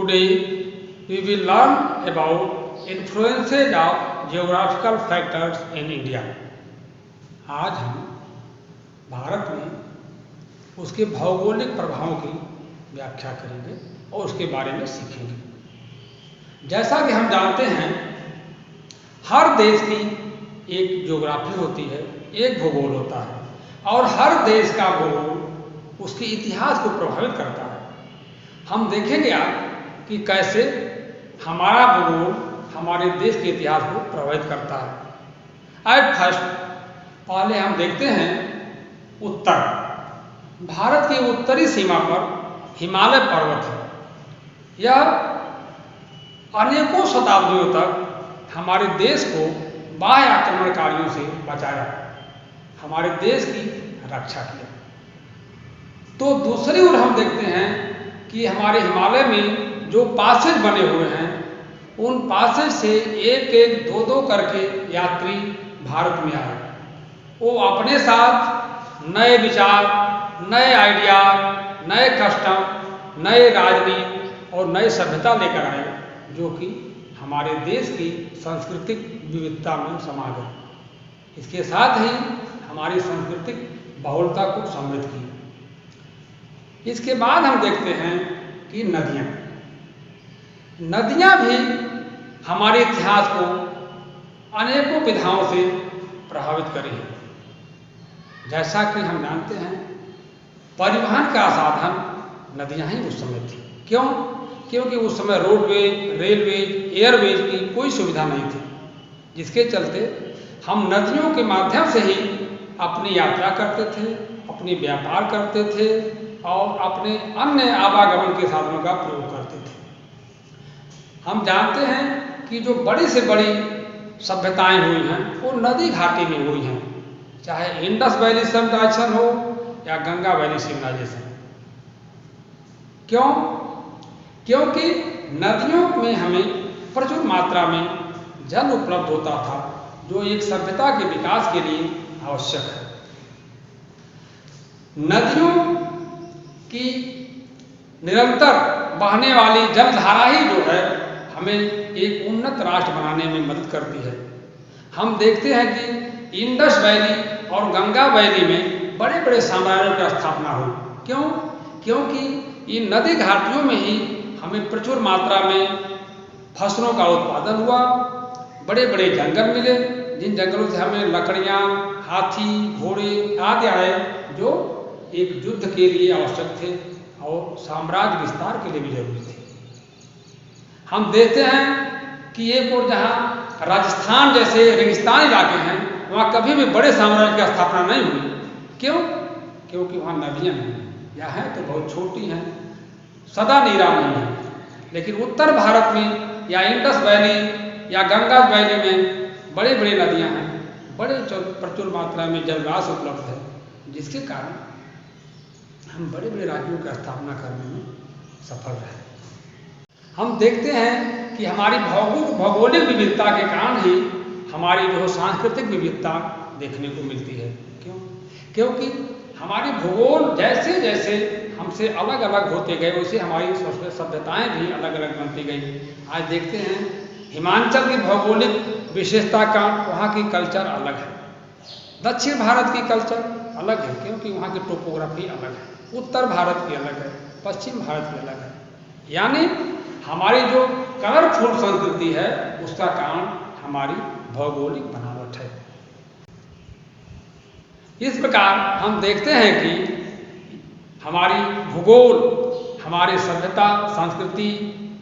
Today we will learn about influences of geographical factors in India. आज हम भारत में उसके भौगोलिक प्रभावों की व्याख्या करेंगे और उसके बारे में सीखेंगे। जैसा कि हम जानते हैं, हर देश की एक ज्योग्राफी होती है, एक भूगोल होता है और हर देश का भूगोल उसके इतिहास को प्रभावित करता है। हम देखेंगे आज कि कैसे हमारा भूगोल हमारे देश के इतिहास को प्रभावित करता है। एट फर्स्ट पहले हम देखते हैं उत्तर। भारत की उत्तरी सीमा पर हिमालय पर्वत है। यह अनेकों शताब्दियों तक हमारे देश को बाह्य आक्रमणकारियों से बचाया, हमारे देश की रक्षा किया। तो दूसरी ओर हम देखते हैं कि हमारे हिमालय में जो पासेज बने हुए हैं, उन पासेज से एक एक दो दो करके यात्री भारत में आए। वो अपने साथ नए विचार, नए आइडिया, नए कस्टम, नए राजनीति और नए सभ्यता लेकर आए, जो कि हमारे देश की सांस्कृतिक विविधता में समा गए। इसके साथ ही हमारी सांस्कृतिक बहुलता को समृद्ध की। इसके बाद हम देखते हैं कि नदियाँ भी हमारे इतिहास को अनेकों विधाओं से प्रभावित करी है। जैसा कि हम जानते हैं, परिवहन का साधन नदियाँ ही उस समय थी। क्यों? क्योंकि उस समय रोडवेज, रेलवेज, एयरवेज की कोई सुविधा नहीं थी, जिसके चलते हम नदियों के माध्यम से ही अपनी यात्रा करते थे, अपनी व्यापार करते थे और अपने अन्य आवागमन के साधनों का प्रयोग करते थे। हम जानते हैं कि जो बड़ी से बड़ी सभ्यताएं हुई हैं, वो नदी घाटी में हुई हैं, चाहे इंडस वैली सिविलाइजेशन हो या गंगा वैली सिविलाइजेशन। क्यों? क्योंकि नदियों में हमें प्रचुर मात्रा में जल उपलब्ध होता था, जो एक सभ्यता के विकास के लिए आवश्यक है। नदियों की निरंतर बहने वाली जलधारा ही जो है हमें एक उन्नत राष्ट्र बनाने में मदद करती है। हम देखते हैं कि इंडस वैली और गंगा वैली में बड़े बड़े साम्राज्यों की स्थापना हुई। क्यों? क्योंकि इन नदी घाटियों में ही हमें प्रचुर मात्रा में फसलों का उत्पादन हुआ। बड़े बड़े जंगल मिले, जिन जंगलों से हमें लकड़ियाँ, हाथी, घोड़े आदि आए, जो एक युद्ध के लिए आवश्यक थे और साम्राज्य विस्तार के लिए भी जरूरी थे। हम देखते हैं कि एक और जहाँ राजस्थान जैसे रेगिस्तान इलाके हैं, वहाँ कभी भी बड़े साम्राज्य की स्थापना नहीं हुई। क्यों? क्योंकि वहाँ नदियाँ हैं, या हैं तो बहुत छोटी हैं, सदा नीरा नहीं है। लेकिन उत्तर भारत में या इंडस वैली या गंगा वैली में बड़ी बड़ी नदियाँ हैं, बड़े प्रचुर मात्रा में जलराशि उपलब्ध है, जिसके कारण हम बड़े बड़े राज्यों की स्थापना करने में सफल रहे। हम देखते हैं कि हमारी भौगोलिक विविधता के कारण ही हमारी जो सांस्कृतिक विविधता देखने को मिलती है। क्यों? क्योंकि हमारी भूगोल जैसे जैसे हमसे अलग अलग होते गए, वैसे हमारी सभ्यताएं भी अलग अलग बनती गई। आज देखते हैं हिमाचल की भौगोलिक विशेषता का वहाँ की कल्चर अलग है, दक्षिण भारत की कल्चर अलग है, क्योंकि वहाँ की टोपोग्राफी अलग है, उत्तर भारत की अलग है, पश्चिम भारत की अलग है। यानी हमारी जो कलरफुल संस्कृति है, उसका कारण हमारी भौगोलिक बनावट है। इस प्रकार हम देखते हैं कि हमारी भूगोल हमारी सभ्यता, संस्कृति,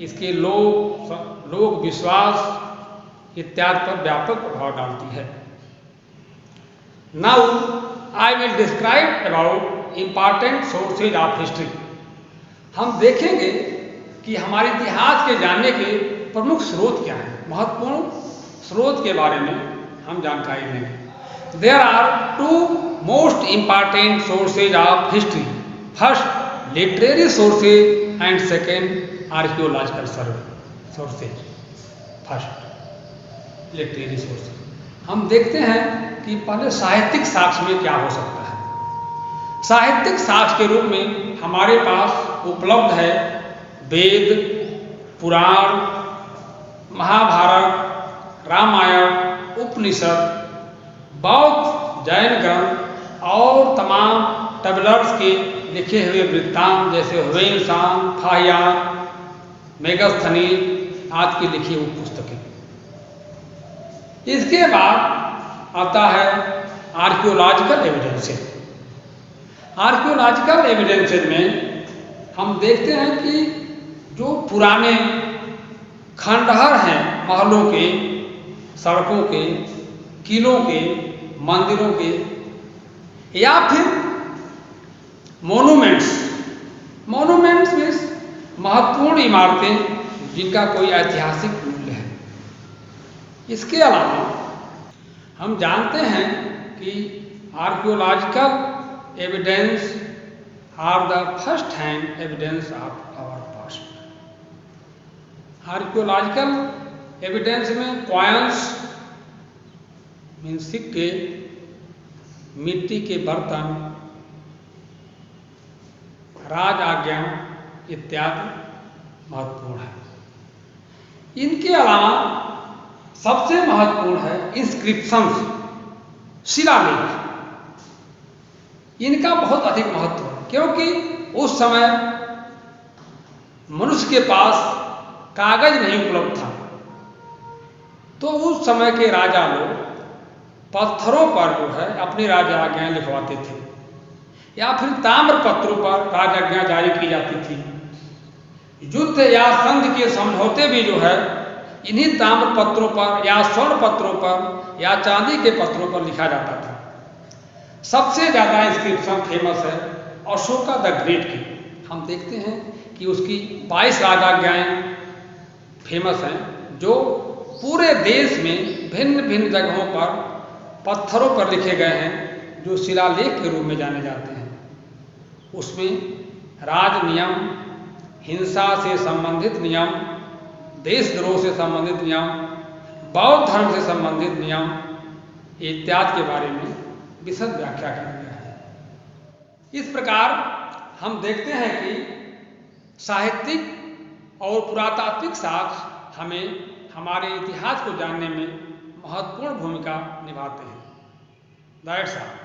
इसके लोक विश्वास इत्यादि पर व्यापक प्रभाव डालती है। Now I will describe about important sources of history. हम देखेंगे कि हमारे इतिहास के जानने के प्रमुख स्रोत क्या हैं, महत्वपूर्ण स्रोत के बारे में हम जानकारी लेंगे। There are two most important sources of history. First literary sources and second archaeological survey sources. First literary sources. हम देखते हैं कि पहले साहित्यिक साक्ष्य में क्या हो सकता है। साहित्यिक साक्ष्य के रूप में हमारे पास उपलब्ध है वेद, पुराण, महाभारत, रामायण, उपनिषद, बौद्ध, जैन ग्रंथ और तमाम ट्रैवलर्स के लिखे हुए वृत्तांत जैसे ह्वेन-सांग, फाहियान, मेगस्थनीज आज की लिखी हुई पुस्तकें। इसके बाद आता है आर्कियोलॉजिकल एविडेंसेस। आर्कियोलॉजिकल एविडेंसेस में हम देखते हैं कि जो पुराने खंडहर हैं महलों के, सड़कों के, किलों के, मंदिरों के या फिर मोनूमेंट्स मीन्स महत्वपूर्ण इमारतें जिनका कोई ऐतिहासिक मूल्य है। इसके अलावा हम जानते हैं कि archaeological evidence are the first hand evidence of our past. Archaeological evidence में कॉइन्स मीन्स सिक्के, मिट्टी के बर्तन, राज आज्ञा इत्यादि महत्वपूर्ण है। इनके अलावा सबसे महत्वपूर्ण है इंस्क्रिप्शंस, शिलालेख। इनका बहुत अधिक महत्व है क्योंकि उस समय मनुष्य के पास कागज नहीं उपलब्ध था, तो उस समय के राजा लोग पत्थरों पर जो है अपनी राज आज्ञाएं लिखवाते थे या फिर ताम्र पत्रों पर राज आज्ञा जारी की जाती थी। युद्ध या संधि के समझौते भी जो है इन्हीं ताम्र पत्रों पर या स्वर्ण पत्रों पर या चांदी के पत्रों पर लिखा जाता था। सबसे ज़्यादा इंस्क्रिप्शन फेमस है अशोका द ग्रेट की। हम देखते हैं कि उसकी 22 राज आज्ञाएं फेमस हैं जो पूरे देश में भिन्न भिन्न जगहों पर पत्थरों पर लिखे गए हैं, जो शिलालेख के रूप में जाने जाते हैं। उसमें राज नियम, हिंसा से संबंधित नियम, देशद्रोह से संबंधित नियम, बौद्ध धर्म से संबंधित नियम इत्यादि के बारे में विशद व्याख्या किया गया है। इस प्रकार हम देखते हैं कि साहित्यिक और पुरातात्विक साक्ष्य हमें हमारे इतिहास को जानने में महत्वपूर्ण भूमिका निभाते हैं। That's all.